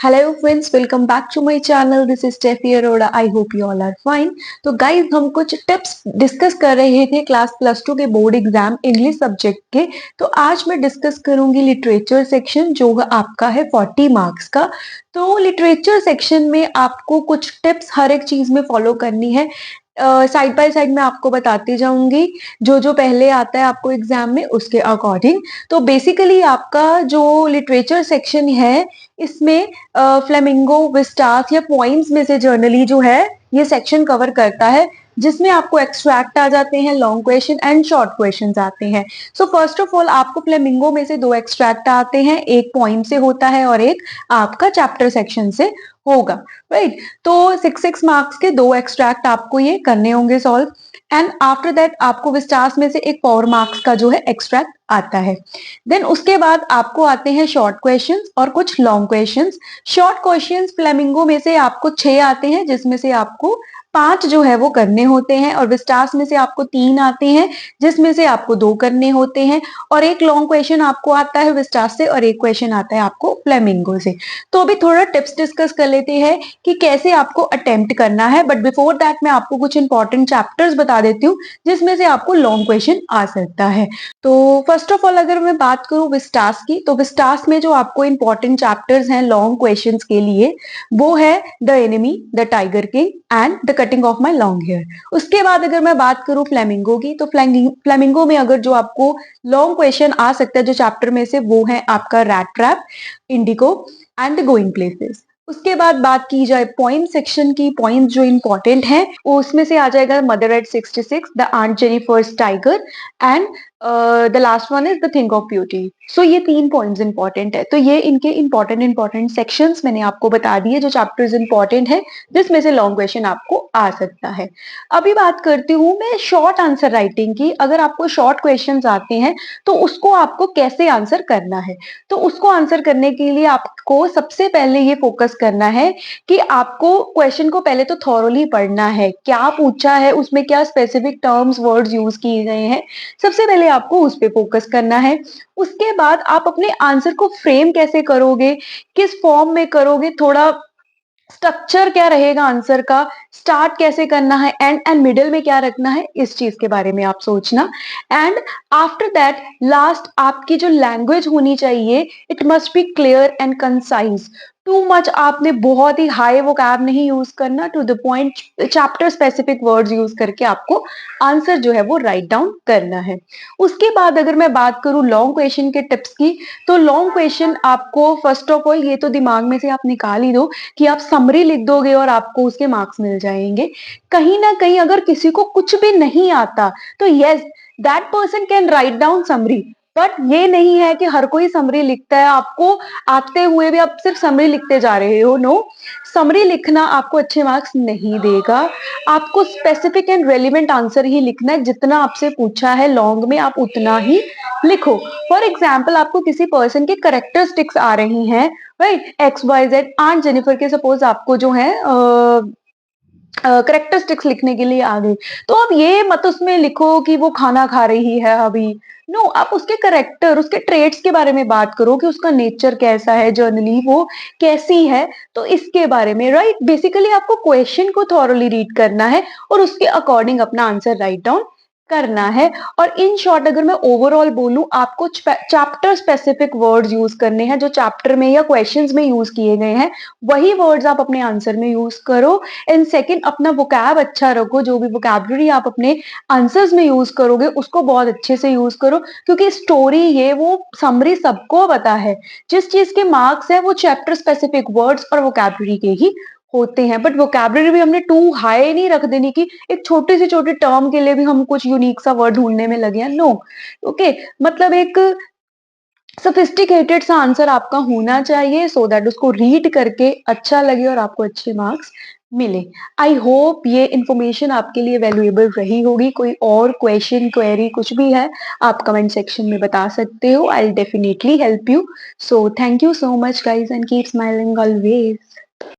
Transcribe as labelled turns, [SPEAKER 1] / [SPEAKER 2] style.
[SPEAKER 1] Hello friends, welcome back to my channel. This is Steffi Arora. I hope you all are fine. तो guys, हम कुछ tips discuss कर रहे थे class plus two के board exam English subject के। तो आज मैं डिस्कस करूंगी लिटरेचर सेक्शन, जो आपका है 40 मार्क्स का। तो लिटरेचर सेक्शन में आपको कुछ टिप्स हर एक चीज में फॉलो करनी है। साइड बाय साइड मैं आपको बताती जाऊंगी, जो जो पहले आता है आपको एग्जाम में उसके अकॉर्डिंग। तो बेसिकली आपका जो लिटरेचर सेक्शन है, इसमें फ्लेमिंगो, विस्टास या पोइम्स में से जर्नली जो है ये सेक्शन कवर करता है, जिसमें आपको एक्सट्रैक्ट आ जाते हैं, long question and short questions आते हैं। सो फर्स्ट ऑफ ऑल आपको फ्लेमिंगो में से दो एक्सट्रैक्ट आते हैं, एक पॉइंट से होता है और एक आपका चैप्टर सेक्शन से होगा, राइट। तो 6 मार्क्स के दो एक्सट्रैक्ट आपको ये करने होंगे सॉल्व, एंड आफ्टर दैट आपको विस्टास में से एक 4 मार्क्स का जो है एक्सट्रैक्ट आता है। देन उसके बाद आपको आते हैं शॉर्ट क्वेश्चंस और कुछ long questions. Short questions flamingo में से आपको 6 आते हैं, जिसमें से आपको 5 जो है वो करने होते हैं, और विस्टास में से आपको 3 आते हैं, जिसमें से आपको 2 करने होते हैं, और एक लॉन्ग क्वेश्चन आपको आता है विस्टास से और एक क्वेश्चन आता है आपको फ्लेमिंगो से। तो अभी थोड़ा टिप्स डिस्कस कर लेते हैं कि कैसे आपको अटेम्प्ट करना है, बट बिफोर दैट मैं आपको कुछ इंपॉर्टेंट चैप्टर्स बता देती हूँ जिसमें से आपको लॉन्ग क्वेश्चन आ सकता है। तो फर्स्ट ऑफ ऑल अगर मैं बात करूं विस्टास की, तो विस्टास में जो आपको इंपॉर्टेंट चैप्टर्स हैं लॉन्ग क्वेश्चंस के लिए, वो है the enemy, the tiger king and the cutting of my long hair. उसके बाद अगर मैं बात करूं फ्लेमिंगो की, तो फ्लेमिंगो में अगर जो आपको लॉन्ग क्वेश्चन आ सकता है जो चैप्टर में से, वो है आपका rat trap, Indigo and the going places. उसके बाद बात की जाए पॉइंट सेक्शन की, पॉइंट जो इंपॉर्टेंट है वो उसमें से आ जाएगा mother at 66, the aunt Jennifer's tiger and the last one is the thing of beauty. So ये 3 पॉइंट्स इंपॉर्टेंट है। तो ये इनके इंपॉर्टेंट सेक्शंस मैंने आपको बता दिए, जो चैप्टर्स इंपॉर्टेंट है जिसमें से लॉन्ग क्वेश्चन आपको आ सकता है। अभी बात करती हूँ मैं शॉर्ट आंसर राइटिंग की। अगर आपको शॉर्ट क्वेश्चंस आते हैं तो उसको आपको कैसे आंसर करना है। तो उसको आंसर करने के लिए आपको सबसे पहले ये फोकस करना है कि आपको क्वेश्चन को पहले तो थॉरोली पढ़ना है, क्या पूछा है उसमें, क्या स्पेसिफिक टर्म्स वर्ड्स यूज किए गए हैं, सबसे पहले आपको उस पे फोकस करना है। उसके बाद आप अपने आंसर को फ्रेम कैसे करोगे, किस फॉर्म में करोगे, थोड़ा स्ट्रक्चर क्या रहेगा आंसर का, स्टार्ट कैसे करना है, एंड मिडिल में क्या रखना है, इस चीज के बारे में आप सोचना। एंड आफ्टर दैट लास्ट आपकी जो लैंग्वेज होनी चाहिए, it must be clear and concise. Too much आपने बहुत ही हाई वोकैब नहीं यूज करना, to the point chapter specific words use करके आपको आंसर जो है वो राइट डाउन करना है। उसके बाद अगर मैं बात करूं लॉन्ग क्वेश्चन के टिप्स की, तो लॉन्ग क्वेश्चन आपको फर्स्ट ऑफ ऑल ये तो दिमाग में से आप निकाल ही दो कि आप समरी लिख दोगे और आपको उसके मार्क्स मिल जाएंगे। कहीं ना कहीं अगर किसी को कुछ भी नहीं आता, तो yes, that person can write down summary, but ये नहीं है कि हर कोई समरी लिखता है। आपको आते हुए भी आप सिर्फ समरी लिखते जा रहे हो, नो। समरी लिखना आपको अच्छे मार्क्स नहीं देगा। आपको स्पेसिफिक एंड रेलिवेंट आंसर ही लिखना है, जितना आपसे पूछा है लॉन्ग में आप उतना ही लिखो। फॉर एग्जाम्पल, आपको किसी पर्सन के करेक्टरिस्टिक्स आ रही हैं, right, X Y Z, aunt Jennifer के सपोज आपको जो है करेक्टरिस्टिक्स लिखने के लिए आ गई, तो अब ये मत उसमें लिखो कि वो खाना खा रही है अभी। नो, आप उसके करेक्टर, उसके ट्रेड्स के बारे में बात करो कि उसका नेचर कैसा है, जर्नली वो कैसी है, तो इसके बारे में, राइट। बेसिकली आपको क्वेश्चन को थॉरोली रीड करना है और उसके अकॉर्डिंग अपना आंसर राइट डाउन करना है। और इन शॉर्ट अगर मैं ओवरऑल बोलूं, आपको चैप्टर स्पेसिफिक वर्ड्स यूज करने हैं, जो चैप्टर में या क्वेश्चंस में यूज किए गए हैं वही वर्ड्स आप अपने आंसर में यूज करो। एंड सेकंड, अपना वोकैब अच्छा रखो, जो भी वोकैबुलरी आप अपने आंसर्स में यूज करोगे उसको बहुत अच्छे से यूज करो, क्योंकि स्टोरी ये वो समरी सबको पता है। जिस चीज के मार्क्स है वो चैप्टर स्पेसिफिक वर्ड्स और वोकैबुलरी के ही होते हैं, बट वोकैबुलरी भी हमने टू हाई नहीं रख देनी कि एक छोटी से छोटी टर्म के लिए भी हम कुछ यूनिक सा वर्ड ढूंढने में लगे हैं, नो। ओके, मतलब एक सोफिस्टिकेटेड सा आंसर आपका होना चाहिए, सो दैट उसको रीड करके अच्छा लगे और आपको अच्छे मार्क्स मिले। आई होप ये इंफॉर्मेशन आपके लिए वैल्यूएबल रही होगी। कोई और क्वेश्चन, क्वेरी कुछ भी है, आप कमेंट सेक्शन में बता सकते हो। I will definitely help you. So thank you so much guys and keep smiling always.